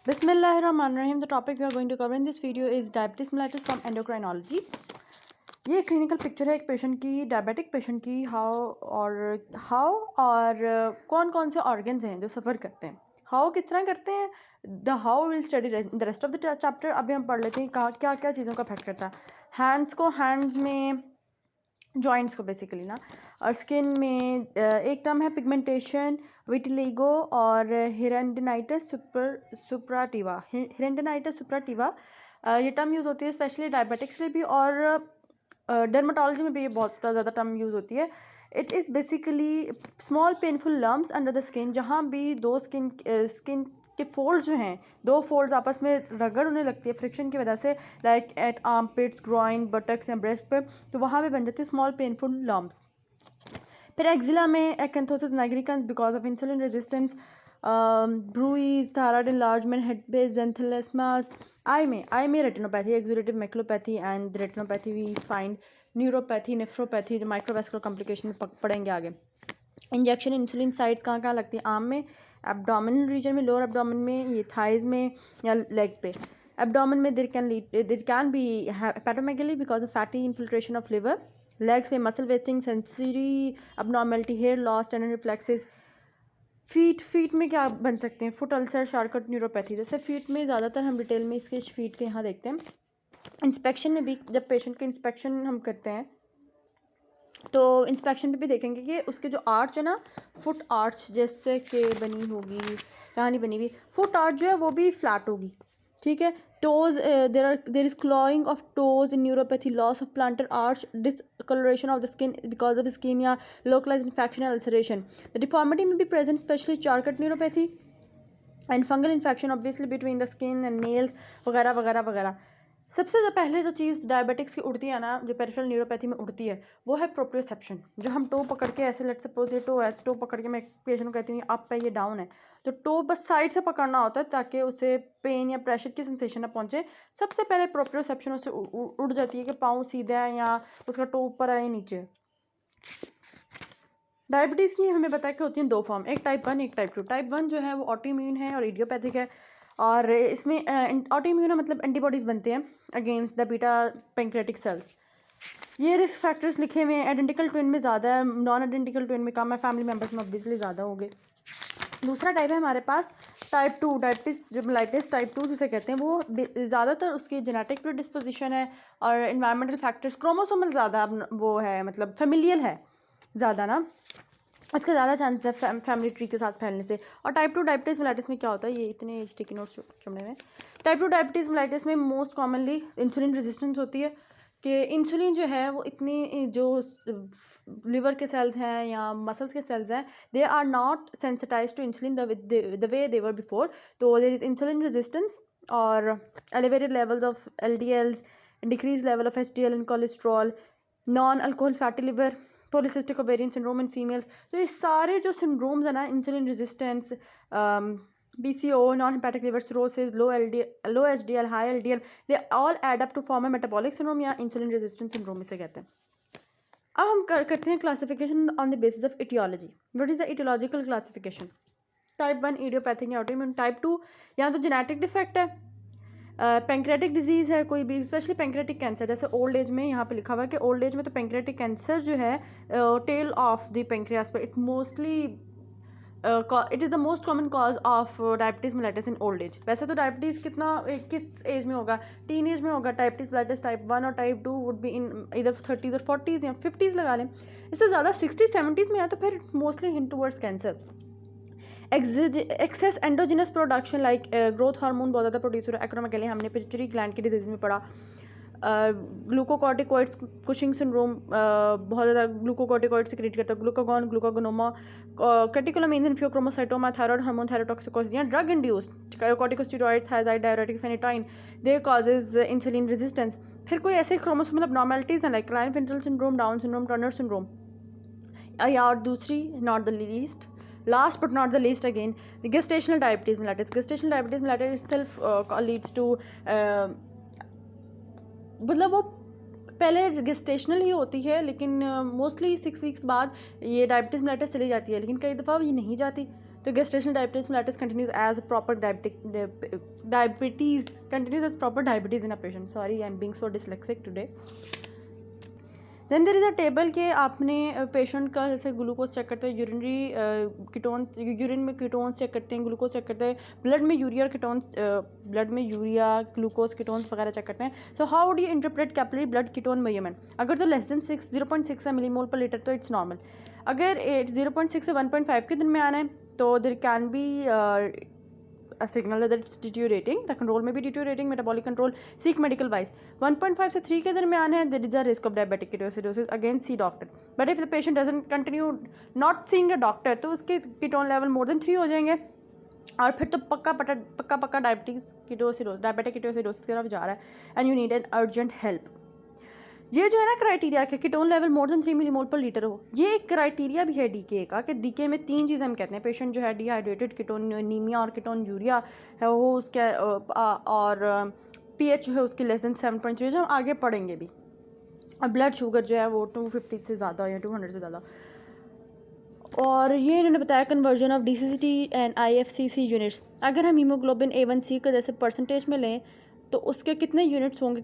Bismillahirrahmanirrahim. The topic we are going to cover in this video is diabetes mellitus from endocrinology. ये clinical picture है एक patient की, diabetic patient की, how और कौन कौन से ऑर्गन्स हैं जो सफ़र करते हैं, हाउ किस तरह करते हैं, the how will study the rest of the chapter. अभी हम पढ़ लेते हैं क्या क्या चीज़ों का अफेक्ट करता है. हैंड्स में जॉइंट्स को बेसिकली ना, और स्किन में एक टर्म है पिगमेंटेशन, विटिलिगो और हिरेंडिनाइटिस सुप्राटिवा. ये टर्म यूज़ होती है स्पेशली डायबिटिक्स में भी, और डर्माटोलॉजी में भी ये बहुत ज़्यादा टर्म यूज़ होती है. It is basically small painful lumps under the skin, जहाँ भी दो स्किन के फोल्ड जो हैं, दो फोल्ड्स आपस में रगड़ होने लगती है फ्रिक्शन की वजह से, like at armpits, groin, buttocks या ब्रेस्ट पे, तो वहाँ पे बन जाती है स्मॉल पेनफुल लम्ब्स. फिर एक्जिला में acanthosis nigricans because of insulin resistance, bruise, thyroid enlargement, head पे ज़ेंथेलेस्मास. आई में retinopathy, exudative maculopathy and retinopathy we find neuropathy, nephropathy, जो माइक्रोवेस्कुलर कॉम्प्लिकेशन पढ़ेंगे आगे. इंजेक्शन इंसुलिन साइट्स कहाँ लगती है? आर्म में, एब्डोमिनल रीजन में, लोअर एब्डोमिन में, ये थाइज में या लेग पे. एब्डोमिन में there can be hepatomegaly because of fatty infiltration of liver. Legs में muscle wasting, sensory abnormality, hair loss, tendon reflexes. Feet में क्या बन सकते हैं? Foot ulcer, Charcot neuropathy. जैसे फीट में ज़्यादातर हम डिटेल में इसके फीट के यहाँ देखते हैं. इंस्पेक्शन में भी जब पेशेंट का इंस्पेक्शन हम करते हैं तो इंस्पेक्शन पे भी देखेंगे कि उसके जो आर्च है ना, फुट आर्च जैसे कि बनी होगी, यहाँ नहीं बनी हुई, फुट आर्च जो है वो भी फ्लैट होगी. ठीक है. Toes, there is clawing of toes in neuropathy, loss of plantar arch, discolouration of the skin because of ischaemia, localise infection, ulceration. The deformity में भी present specially Charcot neuropathy and fungal infection obviously between the skin and nails वगैरह वगैरह वगैरह. सबसे पहले जो चीज़ diabetics की उड़ती है ना, जो पेरिफेरल न्यूरोपैथी में उड़ती है, वो है प्रोप्रियोसेप्शन. जो हम टो पकड़ के ऐसे, लेट सपोज ये टो है, टो पकड़ के मैं पेशेंट को कहती हूँ अप है, ये डाउन है, तो टो बस साइड से पकड़ना होता है ताकि उसे पेन या प्रेशर की सेंसेशन ना पहुँचे. सबसे पहले प्रोप्रियोसेप्शन उससे उड़ जाती है कि पाँव सीधा है या उसका टो ऊपर है या नीचे. डायबिटीज़ की हमें पता है कि होती हैं दो फॉर्म, एक टाइप 1, एक टाइप 2. टाइप 1 जो है वो ऑटोइम्यून है और इडियोपैथिक है, और इसमें ऑटोइम्यून है मतलब एंटीबॉडीज़ बनते हैं against the beta pancreatic cells. ये रिस्क फैक्टर्स लिखे हुए हैं. आइडेंटिकल ट्विन में ज़्यादा है, नॉन आइडेंटिकल ट्विन में कम है, फैमिली मेम्बर्स में ऑब्वियसली ज़्यादा होंगे. दूसरा टाइप है हमारे पास टाइप 2, डायबिटीज़ जो मेलाइटिस टाइप 2 जिसे कहते हैं, वो ज़्यादातर उसकी जेनेटिक प्रीडिस्पोजिशन है और इन्वायरमेंटल फैक्टर्स, क्रोमोसोमल ज़्यादा वो है, मतलब फेमिलियल है ज़्यादा ना, इसका ज़्यादा चांस है फैमिली ट्री के साथ फैलने से. और टाइप 2 डायबिटीज़ मेलाइटिस में क्या होता है, ये इतने स्टिकी नोट्स चुमने में. टाइप 2 डायबिटीज़ मेलाइटिस में मोस्ट कॉमनली इंसुलिन रेजिस्टेंस होती है कि इंसुलिन जो है वो इतनी, जो लिवर के सेल्स हैं या मसल्स के सेल्स हैं, they are not sensitize to insulin the way they were before. तो देयर इज़ इंसुलिन रेजिस्टेंस और elevated levels of LDLs, decrease level of HDL in cholesterol, non alcohol fatty liver, polycystic ovarian syndrome in females. तो ये सारे जो syndromes हैं ना, insulin resistance, BCO, non hepatic liver cirrhosis, low HDL, high LDL, they all add up to form a metabolic syndrome या insulin resistance syndrome इसे कहते हैं. अब हम करते हैं classification on the basis of aetiology. What is the aetiological classification? Type 1 idiopathic या autoimmune. Type 2 या तो जेनेटिक डिफेक्ट है, पेंक्रेटिक डिजीज़ है कोई भी, स्पेशली पेंक्रेटिक कैंसर. जैसे ओल्ड एज में यहाँ पे लिखा हुआ है कि ओल्ड एज में तो पेंक्रेटिक कैंसर जो है टेल ऑफ द पेंक्रियास पर, it is the most common cause of diabetes mellitus in old age. वैसे तो डायबिटीज़ किस एज में होगा? टीन एज में होगा. डायबिटीज़ मेलाइटिस टाइप 1 और टाइप 2 वुड बी इन इधर 30s और 40s या 50s लगा लें. इससे ज़्यादा 60-70s में है तो फिर mostly hint towards cancer. Excess endogenous production like growth hormone बहुत ज़्यादा प्रोड्यूस हो रहा है. एक्रोमेगैली हमने पिट्यूटरी ग्लैंड की डिजीज़ में पढ़ा. ग्लूकोकॉर्टिकॉइड्स, कुशिंग सिंड्रोम, बहुत ज़्यादा ग्लूकोकॉर्टिकॉइड सिक्रेट करता है. Glucagon, glucagonoma, catecholamine, phaeochromocytoma, thyroid hormone, thyrotoxicosis या drug induced corticosteroid, thyroid, diuretic, phenytoin, they causes insulin resistance. फिर कोई ऐसे क्रोमोसोमल एब्नॉर्मैलिटीज़ हैं like Klinefelter syndrome, Down syndrome, Turner syndrome. या और दूसरी, not the least, last but not the least again, the gestational diabetes mellitus. Gestational diabetes mellitus itself leads to मतलब वो पहले गेस्टेशनल ही होती है, लेकिन मोस्टली 6 वीक्स बाद ये डायबिटीज़ मेलाइटिस चली जाती है, लेकिन कई दफ़ा ये नहीं जाती. तो gestational diabetes mellitus continues as proper diabetes continues as proper diabetes in a patient. Sorry, I'm being so dyslexic today. Then there is a table के आपने पेशेंट का जैसे ग्लूकोज चेक करते हैं, यूरिनरी कीटोन, यूरिन में ketones check करते हैं, glucose check करते हैं, ब्लड में यूरिया कीटोन, ब्लड में यूरिया ग्लूकोज कीटोन्स वगैरह चेक करते हैं. So how do you interpret capillary blood ketone measurement? अगर तो less than 0.6 millimole per litre तो इट्स नॉर्मल. अगर 0.6 से 1.5 के दरमियान है तो there can be a signal that it's deteriorating. The control may be deteriorating. Metabolic control, seek medical advice. 1.5 से 3 के दरमियान है, there is a risk of diabetic ketoacidosis. Again, see doctor. But if the patient doesn't continue not seeing a doctor, तो उसके ketone level more than 3 हो जाएंगे और फिर तो पक्का डायबिटीज़ कीटोसिडोसिस, डायबिटिक कीटोसिडोसिस की तरफ जा रहा है and you need an urgent help. ये जो है ना क्राइटेरिया कि ketone level more than 3 millimole per litre हो, ये एक क्राइटेरिया भी है डीके का कि डीके में 3 चीज़ें हम कहते हैं. पेशेंट जो है डिहाइड्रेटेड, कीटोन नीमिया और कीटोन यूरिया है वो उसके, और पीएच जो है उसकी लेस देन 7.3 जो हम आगे पढ़ेंगे भी. और ब्लड शुगर जो है वो 250 से ज़्यादा या 200 से ज़्यादा. और ये इन्होंने बताया कन्वर्जन ऑफ डीसीसीटी एंड आईएफसीसी यूनिट्स. अगर हम हीमोग्लोबिन A1C का जैसे परसेंटेज में लें तो उसके कितने यूनिट्स होंगे,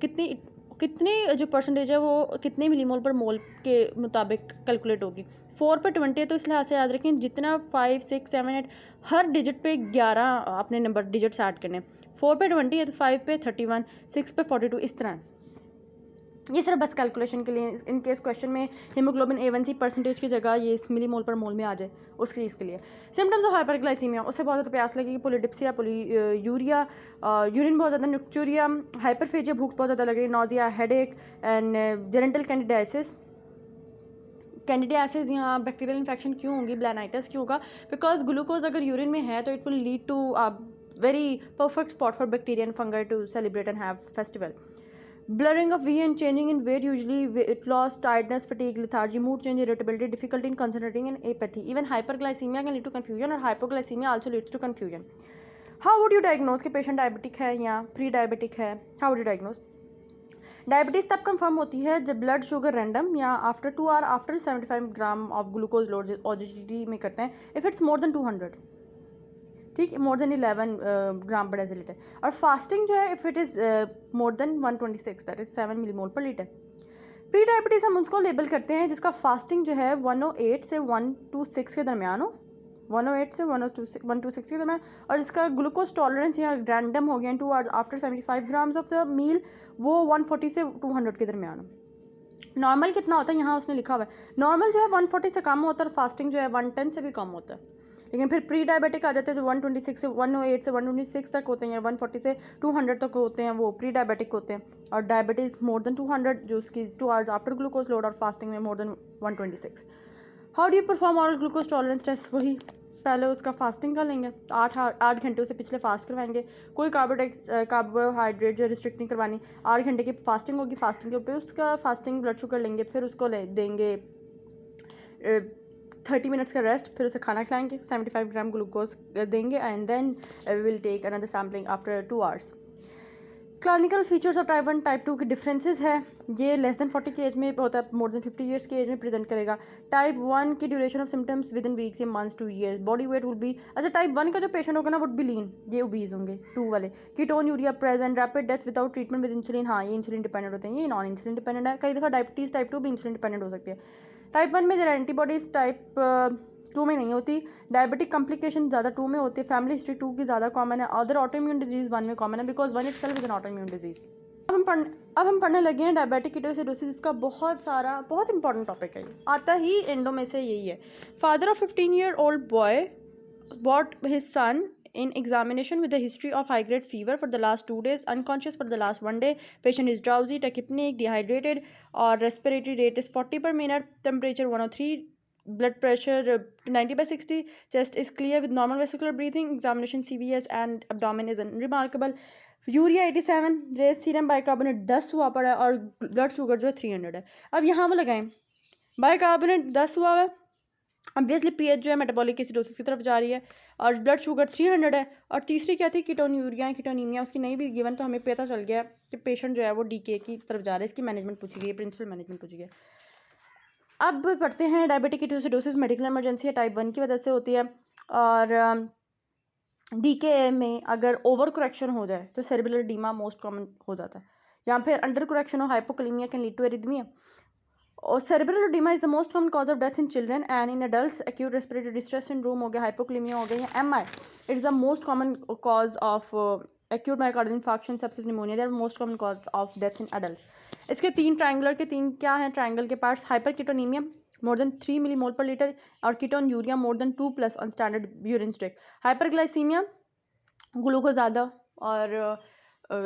कितने जो परसेंटेज है वो कितने मिलीमोल पर मोल के मुताबिक कैलकुलेट होगी. 4 पे 20 है तो इस लिहाज से याद रखें जितना 5, 6, 7, 8 हर डिजिट पे 11 अपने नंबर डिजिट्स ऐड करने. 4 पे 20 है तो 5 पे 31, 6 पे 42, इस तरह. ये सिर्फ बस कैलकुलेशन के लिए, इन केस क्वेश्चन में हीमोग्लोबिन A1C परसेंटेज की जगह ये इस मिलीमोल पर मोल में आ जाए उस चीज़ के लिए. सिम्टम्स ऑफ हाइपरग्लाइसीमिया, उससे बहुत ज़्यादा प्यास लगेगी, पोलीडिप्सिया, यूरिया, यूरिन बहुत ज़्यादा, न्यूक्चूरिया, हाइपरफेजिया, भूख बहुत ज़्यादा लग रही, nausea, headache and genital candidiasis. Candidiasis यहाँ बैक्टीरियल इन्फेक्शन क्यों होगी, ब्लैनाइटिस क्यों होगा? बिकॉज ग्लूकोज अगर यूरिन में है तो it will lead to a very perfect spot for bacteria and fungi to celebrate and have festival. Blurring of V and changing in weight, usually weight loss, tiredness, fatigue, lethargy, mood change, irritability, difficulty in concentrating, and apathy. Even hyperglycemia can lead to confusion, और hypoglycemia also leads to confusion. How would you diagnose कि patient diabetic है या pre-diabetic है? How would you diagnose? Diabetes तब confirm होती है जब blood sugar random या after 2 hour after 75 gram of glucose load OGTT में करते हैं. इफ़ इट्स मोर देन 200, ठीक, मोर देन 11 ग्राम पर डेसीलीटर. और फास्टिंग जो है if it is more than 126 that is 7 millimole per litre. Pre diabetes हम उसको लेबल करते हैं जिसका फास्टिंग जो है 108 से 126 के दरमियान हो, 108 से 126 के दरमियान, और जिसका ग्लूकोज टॉलरेंस या रैंडम हो गया 2 hours after 75 grams of the meal वो 140 से 200 के दरमियान हो. नॉर्मल कितना होता है यहाँ उसने लिखा हुआ है, नॉर्मल जो है 140 से कम होता है और फास्टिंग जो है 110 से भी कम होता है. लेकिन फिर प्री डायबिटिक आ जाते हैं जो 126 से 108 से 126 तक होते हैं या 140 से 200 तक होते हैं, वो प्री डायबिटिक होते हैं. और डायबिटीज़ मोर देन 200 जो उसकी 2 आवर्स आफ्टर ग्लूकोज लोड और फास्टिंग में more than 126. How do you perform oral glucose tolerance test? वही पहले उसका फास्टिंग कर लेंगे, 8 घंटे से पिछले फास्ट करवाएंगे, कोई कार्बोहाइड्रेट जो रिस्ट्रिक्ट नहीं करवानी. 8 घंटे की फास्टिंग होगी, फास्टिंग के ऊपर उसका फास्टिंग ब्लड शुगर लेंगे, फिर उसको देंगे 30 मिनट्स का रेस्ट, फिर उसे खाना खिलाएंगे, 75 ग्राम ग्लूकोज देंगे and then will take another sampling after 2 hours. Clinical features of type 1 type 2 की डिफरेंसेस है. ये लेस देन 40 की एज में होता है, मोर देन 50 ईयर्स की एज में प्रेजेंट करेगा. टाइप 1 की duration of symptoms within weeks या months to years. Body weight would be, अच्छा टाइप 1 का जो पेशेंट होगा ना वुड बी लीन, ये ओबीज होंगे. 2 वाले ketone urea present, rapid death without treatment with insulin, हाँ ये इंसुलिन डिपेंडेंट होते हैं, ये नॉन इंसुलिन डिपेंडेंट है. कई दफ़ा डायबिटीज़ टाइप 2 भी इंसुलिन डिपेंडेंट हो सकती है. टाइप 1 में देर एंटीबॉडीज़ टाइप 2 में नहीं होती. डायबिटिक कॉम्प्लिकेशन ज़्यादा 2 में होती है. फैमिली हिस्ट्री 2 की ज़्यादा कॉमन है. अदर ऑटोइम्यून डिजीज़ 1 में कॉमन है because 1 itself is an autoimmune disease. अब हम पढ़ने लगे हैं डायबिटिक कीटोसिडोसिस. इसका बहुत इंपॉर्टेंट टॉपिक है. आता ही एंडो में से यही है. Father of 15-year-old boy brought his son in examination with a history of high grade fever for the last 2 days, unconscious for the last 1 day. Patient is drowsy, tachypneic, dehydrated, or respiratory rate is 40 per minute, temperature 103, blood pressure 90/60, chest is clear with normal vesicular breathing, examination CVS and abdomen is unremarkable. Urea 87, रेस serum bicarbonate 10 हुआ पड़ा है और blood sugar जो है 300 है. अब यहाँ वो लगाएं बाइकार्बोनेट 10 हुआ है, ऑब्वियसली पीएच जो है मेटाबॉलिक एसिडोसिस की तरफ जा रही है और ब्लड शुगर 300 है. और तीसरी क्या थी, कीटोन यूरिया, कीटोनीमिया, उसकी नहीं भी गिवन तो हमें पता चल गया कि पेशेंट जो है वो डीके की तरफ जा रहा है. इसकी मैनेजमेंट पूछी गई, प्रिंसिपल मैनेजमेंट पूछी गई. अब पढ़ते हैं डायबिटिक कीटोसिडोसिस मेडिकल इमरजेंसी है, टाइप 1 की वजह से होती है. और डीके में अगर ओवर करेक्शन हो जाए तो सेरेब्रल एडीमा मोस्ट कॉमन हो जाता है, या फिर अंडर करेक्शन हो hypokalaemia can lead to arrhythmia. और cerebral oedema is the most common cause of death in children and in adults acute respiratory distress syndrome हो गया, हाइपोकलीमिया हो गया, या MI it is the most common cause of acute myocardial infarction sepsis pneumonia, they are most common cause of death in adult. इसके तीन triangular के तीन क्या हैं ट्रायंगल के parts, hyper ketonaemia more than 3 millimole per liter और ketone urea more than 2+ on standard urine streak, hyperglycaemia glucose ज़्यादा और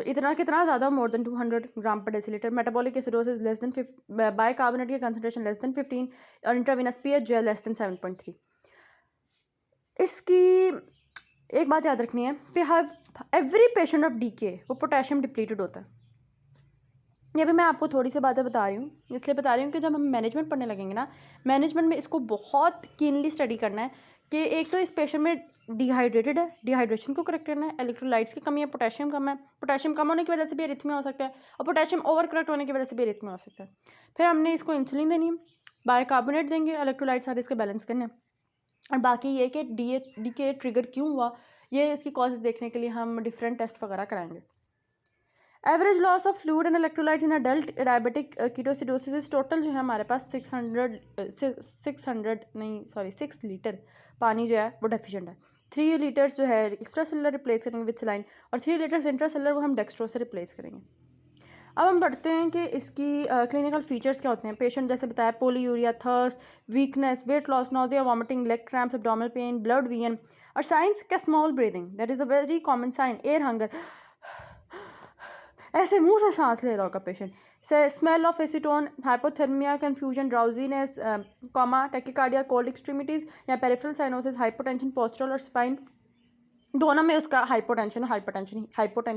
इतना कितना ज़्यादा मोर देन 200 ग्राम पर decilitre, metabolic acidosis less than bicarbonate की कंसनट्रेशन लेस देन 15 और इंट्रावीनस पीएच जो है लेस देन 7.3। इसकी एक बात याद रखनी है कि हर एवरी पेशेंट ऑफ डीके वो पोटेशियम डिप्लीटेड होता है। ये भी मैं आपको थोड़ी सी बातें बता रही हूँ, इसलिए बता रही हूँ कि जब हम मैनेजमेंट पढ़ने लगेंगे ना, मैनेजमेंट में इसको बहुत कीनली स्टडी करना है कि एक तो इस पेशेंट में डिहाइड्रेटेड है, डिहाइड्रेशन को करेक्ट करना है, इलेक्ट्रोलाइट्स की कमी है, पोटेशियम कम है, पोटेशियम कम होने की वजह से भी एरिथमिया हो सकता है, और पोटेशियम ओवर करेक्ट होने की वजह से भी एरिथमिया हो सकता है। फिर हमने इसको इंसुलिन देनी है, बाइकार्बोनेट देंगे, इलेक्ट्रोलाइट सारे इसके बैलेंस करने हैं। और बाकी ये कि डी के ट्रिगर क्यों हुआ, ये इसकी कॉजेज देखने के लिए हम डिफरेंट टेस्ट वगैरह कराएंगे। Average loss of fluid and electrolytes in adult diabetic ketoacidosis total जो है हमारे पास 6 लीटर पानी जो है वो डेफिशिएंट है। 3 लीटर्स जो है एक्स्ट्रा सेलुलर रिप्लेस करेंगे विथ सलाइन, और 3 लीटर्स इंट्रा सेलुलर वो हम डेक्स्ट्रो से रिप्लेस करेंगे। अब हम बढ़ते हैं कि इसकी क्लिनिकल फीचर्स क्या होते हैं। पेशेंट जैसे बताया polyuria, thirst, weakness, weight loss, nausea, vomiting, leg cramps, abdominal pain, blood वीएन, और साइंस का small breathing that is a very common sign, air hunger, ऐसे मुंह से सांस ले रहा होगा पेशेंट से, smell of acetone, hypothermia, confusion, drowsiness, coma, tachycardia, cold extremities या पेरिफेरल साइनोसिस, हाइपोटेंशन, पोस्टरल और स्पाइन, दोनों में उसका हाइपोटेंशन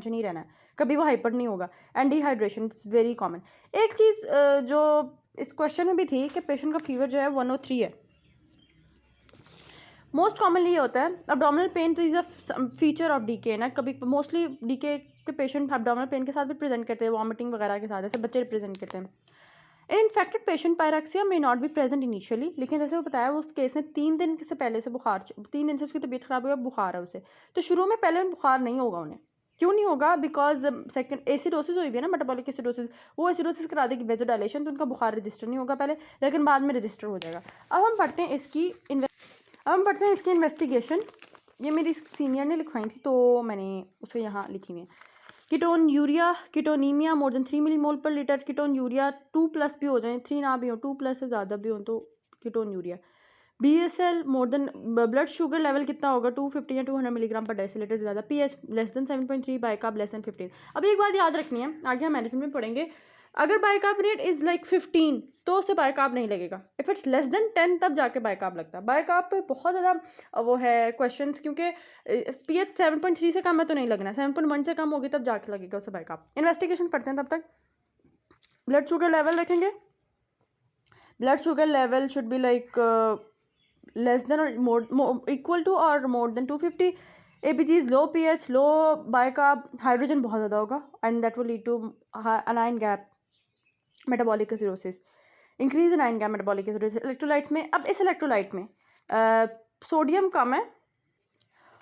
ही रहना है, कभी वो हाइपर नहीं होगा, and dehydration it's very common. एक चीज़ जो इस क्वेश्चन में भी थी कि पेशेंट का फीवर जो है 103 है, मोस्ट कॉमनली ये होता है। एब्डोमिनल पेन तो is a feature of DK ना, कभी मोस्टली डीके के पेशेंट एब्डोमिनल पेन के साथ भी प्रेजेंट करते हैं, वॉमिटिंग वगैरह के साथ, जैसे बच्चे रिप्रेजेंट करते हैं। Infected patient pyrexia may not be present initially, लेकिन जैसे वो बताया वो उस केस में 3 दिन से पहले से बुखार, 3 दिन से उसकी तबीयत खराब हुई, बुखार है उसे, तो शुरू में पहले बुखार नहीं होगा उन्हें। क्यों नहीं होगा? बिकॉज सेकंड एसिडोसिस हुई है ना, मेटाबॉलिक एसिडोसिस, वो एसिडोसिस करा देगी वेजोडाइलेशन, तो उनका बुखार रजिस्टर नहीं होगा पहले, लेकिन बाद में रजिस्टर हो जाएगा। अब हम पढ़ते हैं इसकी इन्वेस्टिगेशन। ये मेरी सीनियर ने लिखवाई थी तो मैंने उसे यहाँ लिखी हुई है। Ketone urea, ketonaemia more than 3 millimole per litre, ketone urea 2+ भी हो जाए, 3 ना भी हो, 2+ से ज़्यादा भी हो तो ketone urea. BSL more than, blood sugar level कितना होगा 250 या 200 मिलीग्राम पर डेसीलीटर से ज़्यादा, pH less than 7.3, bicarb less than 15। अब एक बात याद रखनी है, आगे हम मैनेजमेंट में पढ़ेंगे, अगर बाइकार्बोनेट इज़ लाइक 15 तो उससे बाइकार्ब नहीं लगेगा, इफ़ इट्स लेस देन 10 तब जाके बाइकार्ब लगता है। बाइकार्ब पे बहुत ज़्यादा वो है क्वेश्चंस, क्योंकि pH 7.3 से कम है तो नहीं लगना, 7.1 से कम होगी तब जाके लगेगा उसे बाइकार्ब। इन्वेस्टिगेशन पढ़ते हैं तब तक। ब्लड शुगर लेवल रखेंगे, blood sugar level should be like less than और मोर इक्वल टू और more than 250। ABG is low, pH low, bicarb, hydrogen बहुत ज़्यादा होगा and that will lead to anion gap metabolic acidosis, increase in ion gap metabolic acidosis. Electrolytes में, अब इस electrolyte में sodium कम है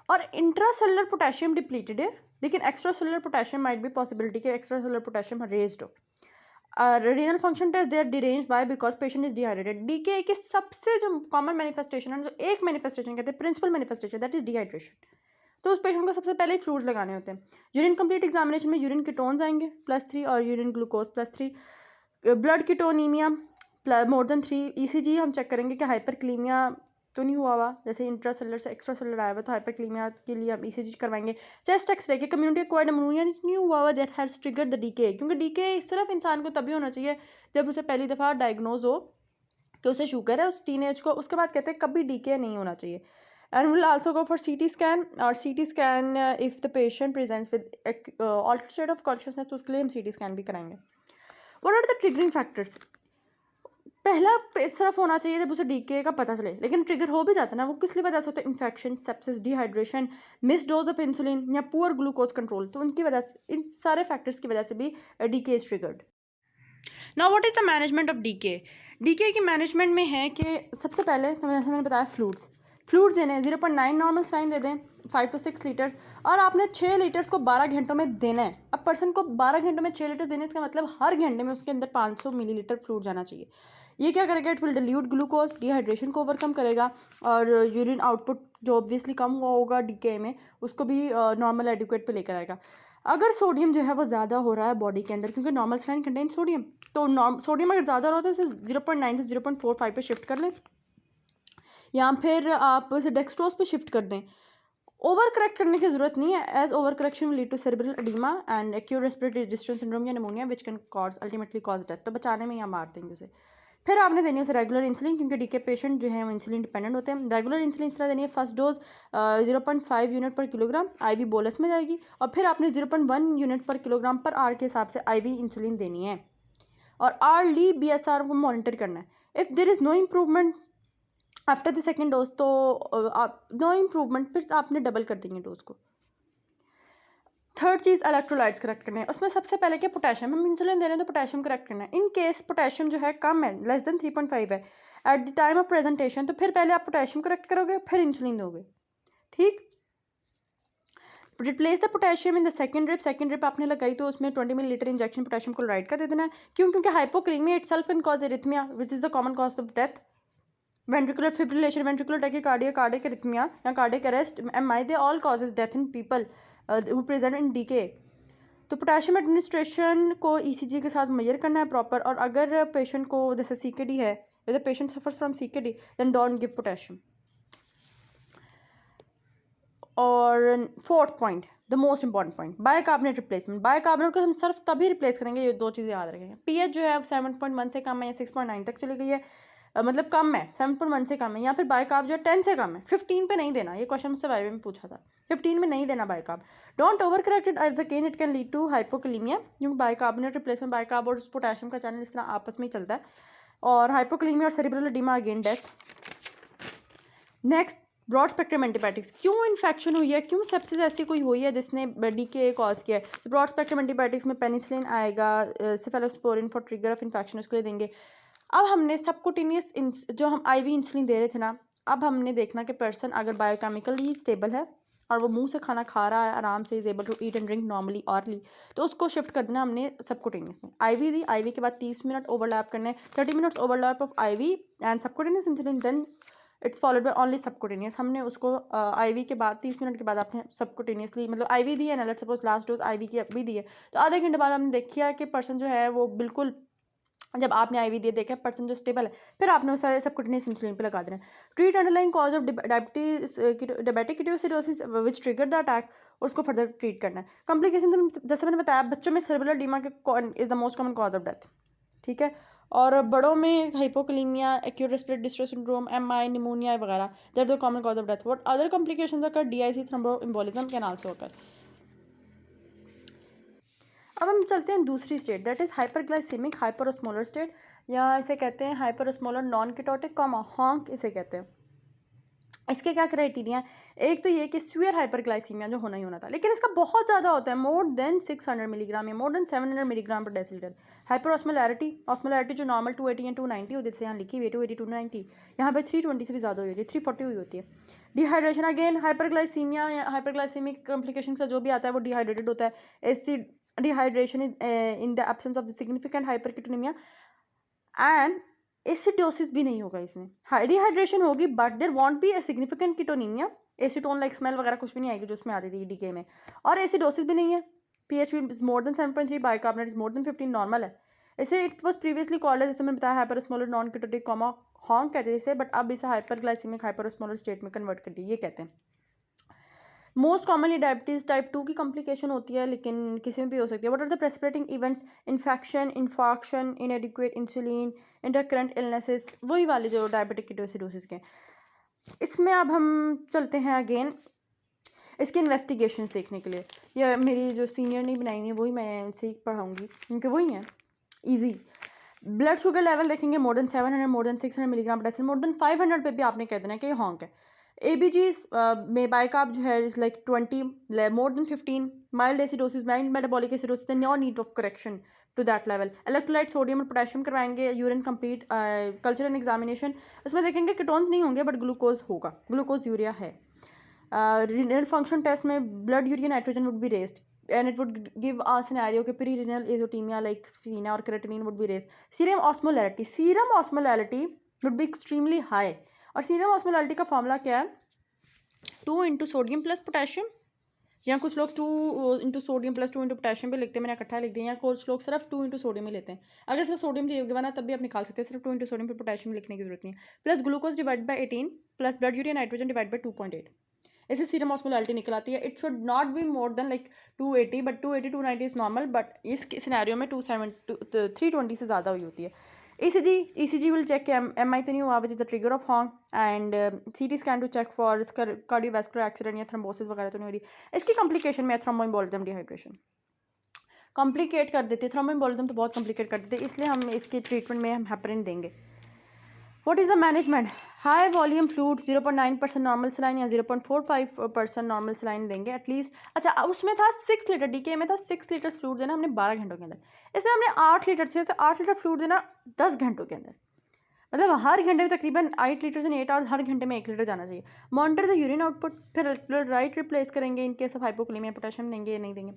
और इंट्रासेलुलर पोटेशियम डिप्लीटेड है, लेकिन एक्स्ट्रा सेलुलर पोटेशियम माइट भी पॉसिबिलिटी के एक्स्ट्रा सेलुलर पोटेशियम रेज्ड हो। Renal function test they are deranged by because patient is dehydrated. DK के सबसे जो कॉमन मैनिफेस्टेशन है, जो एक मैनिफेस्टेशन कहते हैं principal manifestation, that is dehydration. तो उस पेशेंट को सबसे पहले फ्लूइड्स लगाने होते हैं। यूरिन कंप्लीट एग्जामिनेशन में यूरिन कीटोन्स आएंगे +3 और urine glucose +3, blood ketonaemia more than 3, ECG हम चेक करेंगे कि हाइपरक्लीमिया तो नहीं हुआ हुआ, जैसे इंट्रासेलुलर से एक्स्ट्रा सेलुलर आया हुआ तो हाइपरक्लीमिया के लिए हम ECG करवाएंगे। चेस्ट एक्सरे के कम्युनिटी एक्वायर्ड निमोनिया नहीं हुआ हुआ that has triggered the DK, क्योंकि डीके सिर्फ इंसान को तभी होना चाहिए जब उसे पहली दफ़ा डायग्नोज हो कि उसे शुगर है, उस टीनेज को, उसके बाद कहते हैं कभी डीके नहीं होना चाहिए। And will also go for CT scan, और CT scan if the patient presents with altered state of consciousness तो उसके लिए हम CT स्कैन भी कराएंगे। What are the triggering factors? पहला सिर्फ होना चाहिए जब उसे डीके का पता चले, लेकिन ट्रिगर हो भी जाता है ना, वो किस लिए वजह से होता है? Infection, sepsis, dehydration, miss dose of insulin या पुअर ग्लूकोज कंट्रोल, तो उनकी वजह से, इन सारे फैक्टर्स की वजह से भी DK is triggered. Now what is the management of DK? DK की मैनेजमेंट में है कि सबसे पहले जैसे मैंने बताया फ्लूइड्स, फ्लूइड्स देने हैं 0.9 नॉर्मल सलाइन दे दें 5 to 6 लीटर्स, और आपने 6 लीटर्स को 12 घंटों में देना है। अब पर्सन को 12 घंटों में 6 लीटर्स देने, इसका मतलब हर घंटे में उसके अंदर 500 मिलीलीटर फ्लूइड जाना चाहिए। ये क्या करेगा, it will dilute glucose, dehydration को ओवरकम करेगा, और यूरिन आउटपुट जो ऑब्वियसली कम हुआ होगा डीके में उसको भी नॉर्मल एडिक्वेट पे लेकर आएगा। अगर सोडियम जो है वो ज़्यादा हो रहा है बॉडी के अंदर, क्योंकि नॉर्मल सलाइन कंटेन सोडियम, तो सोडियम अगर ज़्यादा हो रहा है तो इसे 0.9 से 0.45 पे शिफ्ट कर लें, या फिर आप इसे डेक्सट्रोज पे शिफ्ट कर दें। ओवर करेक्ट करने की जरूरत नहीं है, as over correction will lead to cerebral oedema and acute respiratory distress syndrome या pneumonia which can cause ultimately cause death. तो बचाने में या मार देंगे उसे। फिर आपने देनी है उसे रेगुलर इंसुलिन, क्योंकि डीके पेशेंट जो है वो इंसुलिन डिपेंडेंट होते हैं। रेगुलर इंसुलिन इस तरह देनी है, फर्स्ट डोज 0.5 यूनिट पर किलोग्राम IV बोलस में जाएगी, और फिर आपने 0.1 यूनिट पर किलोग्राम पर आर के हिसाब से IV इंसुलिन देनी है, और आरली BSR को मॉनिटर करना है। If there is no improvement after the second dose, तो आप नो इम्प्रूवमेंट, फिर आपने डबल कर देंगे डोज को। थर्ड चीज़ इलेक्ट्रोलाइट्स करेक्ट करने हैं। उसमें सबसे पहले क्या, पोटेशियम, हम इंसुलिन दे रहे हैं तो पोटेशियम करेक्ट करना है। इन केस पोटेशियम जो है कम है, लेस देन 3.5 है at the time of presentation, तो फिर पहले आप पोटेशियम करेक्ट करोगे फिर इंसुलिन दोगे, ठीक। Replace the potassium in the second drip आपने लगाई तो उसमें 20 मिलीलीटर इंजेक्शन पोटेशियम क्लोराइड का दे देना है। क्यों, क्योंकि hypokalaemia itself can cause arrhythmia which is the common cause of death. Ventricular fibrillation, ventricular tachycardia, cardiac arrhythmia या cardiac arrest, MI, they all causes death in people who present in DK. तो potassium administration को ECG के साथ major करना है proper, और अगर patient को जैसे CKD है, यदि patient suffers from CKD then don't give potassium. और fourth point, the most important point, bicarbonate replacement. Bicarbonate को हम सिर्फ तभी रिप्लेस करेंगे, ये दो चीज़ें याद रखेंगे। pH जो है 7.1 से कम है या 6.9 तक चली गई है, मतलब कम है, 7.1 से कम है, या फिर बाइकार्ब जो है 10 से कम है। 15 पे नहीं देना, ये क्वेश्चन मुझसे वाइवे में पूछा था। 15 में नहीं देना bicarb. Don't over correct it as again it can lead to hypokalaemia, क्योंकि बाइकार्बोनेट रिप्लेसमेंट, बाइकार्ब और पोटेशियम का चैनल इस तरह आपस में ही चलता है, और हाइपोकलीमिया और cerebral oedema again death. Next, broad spectrum antibiotics. क्यों इन्फेक्शन हुई है, क्यों सेप्सिस ऐसी कोई हुई है जिसने डीके कॉज किया है, तो ब्रॉड स्पेक्ट्रम एंटीबायोटिक्स में पेनिसिलिन आएगा, cephalosporin for trigger of infection उसके लिए देंगे। अब हमने सबकुटिनियस जो हम IV इंसुलिन दे रहे थे ना, अब हमने देखना कि पर्सन अगर बायोकेमिकली स्टेबल है और वो मुंह से खाना खा रहा है आराम से, is able to eat and drink normally orally, तो उसको शिफ्ट कर देना हमने सबकुटिनियस में। IV दी, IV के बाद 30 मिनट ओवरलैप करने, 30 minutes overlap of IV and subcutaneous insulin, then it's followed by only subcutaneous. हमने उसको IV के बाद 30 मिनट के बाद आपने सबकुटिनियसली, मतलब IV दी है ना, let's suppose last dose IV की भी दी है, तो आधे घंटे बाद हमने देखिए कि पर्सन जो है वो बिल्कुल, जब आपने IV दिए देखा पर्सन जो स्टेबल है, फिर आपने उस सारे सबकुटिनियस इंसुलिन पे लगा देना है। Treat underlying cause of diabetic ketoacidosis which trigger the attack, उसको फर्दर ट्रीट करना है। कॉम्प्लिकेशन जैसे मैंने बताया, बच्चों में सेरेब्रल एडीमा के is the most common cause of death, ठीक है, और बड़ों में hypokalaemia, acute respiratory distress syndrome, MI, pneumonia वगैरह, that the common cause of death. What other complications occur, DIC, thromboembolism can also occur. अब हम चलते हैं दूसरी state, that is hyperglycaemic हाइपरओस्मोलर state, या इसे कहते हैं हाइपरओस्मोलर नॉन कीटोटिक हॉन्क इसे कहते हैं। इसके क्या क्राइटेरिया है, एक तो ये कि सीवियर हाइपरग्लाइसीमिया जो होना ही होना था, लेकिन इसका बहुत ज़्यादा होता है, मोर देन 600 मिलीग्राम या more than 700 milligram per decilitre. हाइपरओस्मोलैरिटी, osmolarity जो नॉर्मल 280 या 290 होती है, यहाँ लिखी हुई 280 290, यहाँ पे 320 से भी ज़्यादा हुई होती है, 340 हुई होती है। डिहाइड्रेशन, अगेन हाइपरग्लाइसीमिया या हाइपरग्लाइसीमिक कॉम्प्लिकेशन का जो भी आता है वो डिहाइड्रेटेड होता है। Acid dehydration in the absence of the significant hyperketonaemia and acidosis भी नहीं होगा इसमें। डिहाइड्रेशन होगी but there won't be a significant ketonaemia, acetone like smell वगैरह कुछ भी नहीं आएगी जो उसमें आती थी डीके में, और एसिडोसिस भी नहीं है। pH is more than 7.3, bicarbonate is more than 15, normal है। इसे इट वॉज प्रीवियसली कॉल्ड, जैसे मैंने बताया, हाइपरओस्मोलर नॉन कीटोटिक हॉन्क कहते हैं इसे, बट अब इसे हाइपरग्लाइसेमिक हाइपरओस्मोलर स्टेट में कन्वर्ट कर दिया, ये कहते हैं। मोस्ट कॉमनली डायबिटीज़ टाइप 2 की कॉम्प्लिकेशन होती है, लेकिन किसी में भी हो सकती है। What are the precipitating events, infection, infarction, inadequate insulin, intercurrent illnesses, वही वाले जो डायबिटिक कीटोसिडोसिस के। इसमें अब हम चलते हैं अगेन इसकी इन्वेस्टिगेशंस देखने के लिए। ये मेरी जो सीनियर ने बनाई हुई है वही मैं इनसे पढ़ाऊँगी, क्योंकि वही हैं ईजी। ब्लड शुगर लेवल देखेंगे, more than 700, more than 600 milligram पर डेसिलिटर, मोर देन 500 पे भी आपने कह देना कि ये हॉन्क है। ABG में बाइकार्ब जो है is like 20 more than 15 mild acidosis, mild metabolic acidosis, then no need of correction to that level. Electrolyte sodium और पोटेशियम करवाएंगे, urine complete culture and examination, उसमें देखेंगे कीटोन्स नहीं होंगे बट ग्लूकोज होगा, ग्लूकोज यूरिया है. Renal function test में blood urea nitrogen would be raised and it would give a scenario कि pre-renal azotemia like sphenia or creatinine would be raised. Serum osmolality would be extremely high. और serum ऑस्मोलालिटी का formula क्या है? 2 into sodium plus potassium, या कुछ लोग 2 into sodium plus 2 into potassium भी लिखते हैं, मैंने इकट्ठा लिख दिया, या कुछ लोग सिर्फ 2 इंटू सोडियम ही लेते हैं. अगर सिर्फ सोडियम दिया ना तब भी आप निकाल सकते हैं, सिर्फ 2 इंटू सोडियम पर पोटेशियम लिखने की जरूरत नहीं है. Plus glucose divide by 18 plus blood urea nitrogen divide by 2.8, ऐसे सीरम ऑस्मोलालिटी निकल आती है. It should not be more than like 280, but 280 290 is normal, but इस सिनेरियो में 320 से ज़्यादा हुई होती है. ECG will check MI तो नहीं हुआ which is the trigger of horn, and CT scan to check for cardiovascular accident या थ्रोम्बोसिस वगैरह तो नहीं हो रही. इसकी कॉम्प्लिकेशन में थ्रोम्बोएम्बोलिज्म डिहाइड्रेशन कॉम्प्लिकेट कर देती है. थ्रोम्बोएम्बोलिज्म तो बहुत कॉम्प्लिकेट कर देते हैं, इसलिए हम इसके ट्रीटमेंट में हम हेपरिन देंगे. What is the management? High volume fluid 0.9% normal saline या 0.45% नॉर्मल सलाइन देंगे एटलीस्ट. अच्छा, उसमें था 6 लीटर, DKA में था 6 लीटर फ्लूड देना हमने 12 घंटों के अंदर. इसमें हमने 8 लीटर से 8 लीटर फ्लूड देना 10 घंटों के अंदर. मतलब हर घंटे में तकरीबन 8 लीटर इन 8 आवर्स, हर घंटे में 1 लीटर जाना चाहिए. मॉनिटर द यूरिन आउटपुट, फिर इलेक्ट्रोलाइट रिप्लेस करेंगे इन केस ऑफ हाइपोक्लेमिया, पोटेशियम देंगे या नहीं देंगे.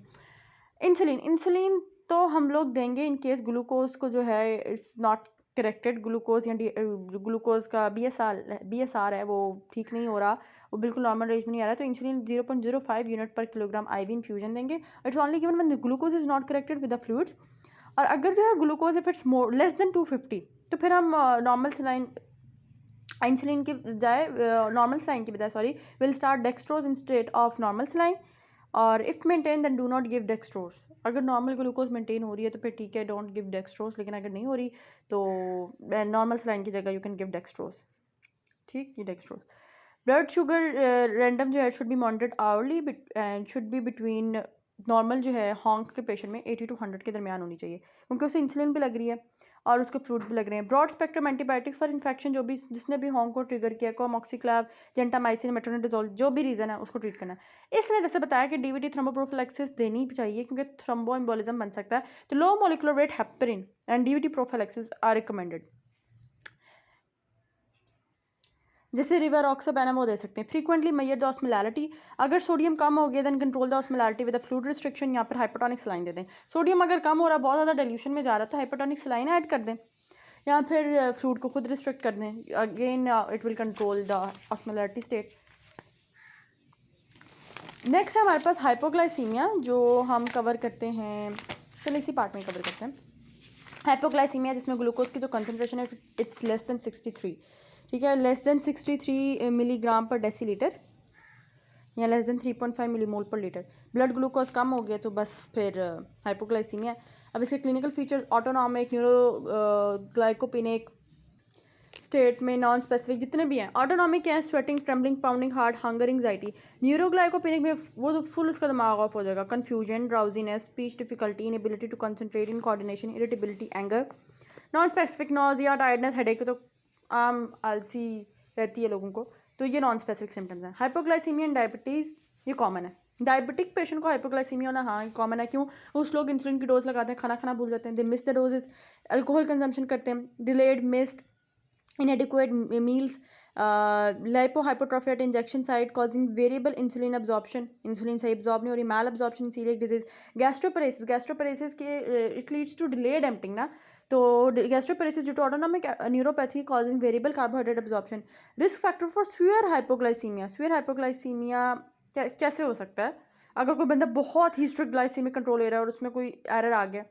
इंसुलिन तो हम लोग देंगे इन केस ग्लूकोज को जो है इट्स नॉट करेक्टेड, ग्लूकोज या ग्लूकोज का BSR है वो ठीक नहीं हो रहा, वो बिल्कुल नॉर्मल रेंज में नहीं आ रहा, तो इंसुलिन 0.05 यूनिट पर किलोग्राम IV इन्फ्यूजन देंगे. It's only given when the glucose is not corrected with the fluids. और अगर जो है glucose if it's more less than 250 तो फिर हम नॉर्मल सलाइन इंसुलिन के बजाय नॉर्मल सलाइन की बजाय will start dextrose instead of normal saline. और if maintain then do not give dextrose. अगर नॉर्मल ग्लूकोज मेंटेन हो रही है तो फिर ठीक है, डोंट गिव डेक्सट्रोज, लेकिन अगर नहीं हो रही तो नॉर्मल सलाइन की जगह यू कैन गिव डेक्सट्रोज. ठीक, ये डेक्सट्रोज. ब्लड शुगर रैंडम जो है should be monitored hourly and should be between normal जो है हॉन्क के पेशेंट में 80 to 100 के दरमियान होनी चाहिए, क्योंकि उसे इंसुलिन भी लग रही है और उसको फ्लूइड्स भी लग रहे हैं. Broad spectrum antibiotics for infection, जो भी जिसने भी हॉन्क को ट्रिगर किया, कोमोक्सिक्लैव, जेंटामाइसिन, मेट्रोनिडाजोल, जो भी रीज़न है उसको ट्रीट करना है. इसने जैसे बताया कि DVT थ्रोम्बोप्रोफिलैक्सिस देनी चाहिए क्योंकि थ्रोम्बोएम्बोलिज्म बन सकता है, तो low molecular weight heparin and DVT prophylaxis are recommended. जैसे रिवारोक्साबैन है वो दे सकते हैं. फ्रीक्वेंटली मेजर द ऑस्मोलैलिटी, अगर सोडियम कम हो गया then control the osmolality with fluid restriction, या फिर हाइपोटोनिक सलाइन दे दें. सोडियम अगर कम हो रहा, बहुत ज़्यादा डिल्यूशन में जा रहा, तो हाइपोटोनिक सलाइन ऐड कर दें या फिर फ्लूइड को खुद रिस्ट्रिक्ट कर दें. Again it will control the osmolality state. Next है हमारे पास हाइपोग्लाइसीमिया, जो हम कवर करते हैं, चलिए इसी पार्ट में कवर करते हैं. हाइपोग्लाइसीमिया जिसमें ग्लूकोज की जो कंसनट्रेशन है इट्स लेस देन 63, ठीक है, less than 63 milligram per decilitre या less than 3.5 millimole per litre. Blood glucose कम हो गया तो बस फिर हाइपोग्लाइसीमिया. अब इसके clinical features autonomic, neuroglycopenic state में नॉन स्पेसिफिक जितने भी हैं. ऑटोनॉमिक क्या है? Sweating, trembling, pounding heart, hunger, anxiety. Neuroglycopenic में वो तो फुल उसका दिमाग ऑफ हो जाएगा. Confusion, drowsiness, speech difficulty, inability to concentrate incoordination, irritability, anger. Non specific nausea, tiredness, headache तो आम आलसी रहती है लोगों को, तो ये नॉन स्पेसिफिक सिम्टम्स हैं. हाइपोग्लाइसीमिया एंड डायबिटीज़ ये कॉमन है. डायबिटिक पेशेंट को हाइपोग्लाइसीमिया होना हाँ कॉमन है. क्यों? कुछ लोग इंसुलिन की डोज लगाते हैं, खाना खाना भूल जाते हैं, they miss the doses, alcohol consumption करते हैं, delayed, missed, inadequate meals, lipohypertrophy at injection site causing variable insulin absorption, insulin सही absorb नहीं हो रही, malabsorption, celiac disease, gastroparesis के it leads to delayed emptying ना, तो gastroparesis due to autonomic neuropathy causing variable carbohydrate absorption. Risk factor for severe hypoglycemia कैसे हो सकता है? अगर कोई बंदा बहुत ही स्ट्रिक्ट ग्लाइसीमिक कंट्रोल ले रहा है और उसमें कोई एरर आ गया,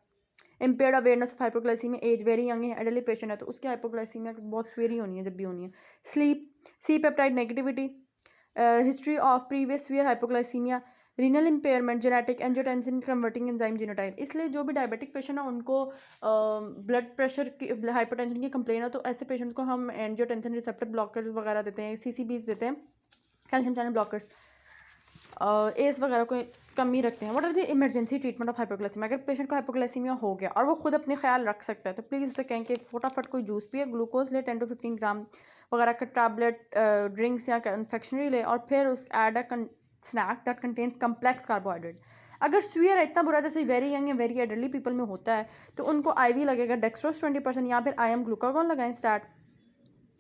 impaired awareness of hypoglycaemia, age very young है, एडल्ट पेशेंट है, तो उसकी हाइपोग्लाइसीमिया बहुत सीवियर ही होनी है जब भी होनी है. Sleep, C peptide negativity, history of previous severe hypoglycaemia, renal impairment, genetic, angiotensin converting enzyme genotype. इसलिए जो भी डायबिटिक पेशेंट है उनको ब्लड प्रेशर की, हाइपरटेंशन की कंप्लेन है, तो ऐसे पेशेंट को हम एंजियोटेंसिन रिसेप्टर ब्लॉकर्स वगैरह देते हैं, CCBs देते हैं, कैल्शियम चैनल ब्लॉकर्स. एस वगैरह को कमी रखते हैं। What are the emergency treatment of hypoglycaemia? अगर पेशेंट को हाइपोग्लाइसीमिया हो गया और वो खुद अपने ख्याल रख सकता है तो प्लीज़ उसे कहें कि फटाफट कोई जूस पिए, ग्लूकोज ले 10 to 15 ग्राम वगैरह का टैबलेट, ड्रिंक्स या कन्फेक्शनरी ले, और फिर उस add a snack that contains complex carbohydrate. अगर सीवियर है, इतना बुरा जैसे वेरी यंग या वेरी एडल्टली पीपल में होता है, तो उनको आईवी लगेगा डेक्सट्रोज 20% या फिर IM ग्लूकागोन लगाएं स्टार्ट।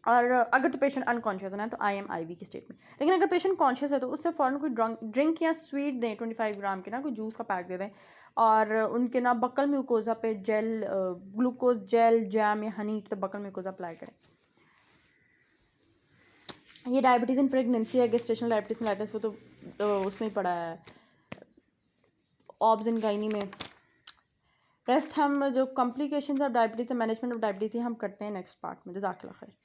और अगर तो पेशेंट अनकॉन्शियस है ना तो IM IV की स्टेट में। लेकिन अगर पेशेंट कॉन्शियस है तो उससे फ़ौरन कोई ड्रिंक या स्वीट दें, 25 ग्राम के ना कोई जूस का पैक दे दें, और उनके ना बकल म्यूकोजा पे जेल, ग्लूकोज जेल, जैम या हनी तो बकल म्यूकोजा अप्लाई करें। ये डायबिटीज़ इन प्रेगनेंसी है, गेस्टेशनल डायबिटीज़ मेलाइटिस, वो तो उसमें ही पड़ा है ऑब्स इन गाइनी में। रेस्ट हम जो complications of diabetes, management of diabetes हम करते हैं नेक्स्ट पार्ट में। जज़ाकल्लाह खैर।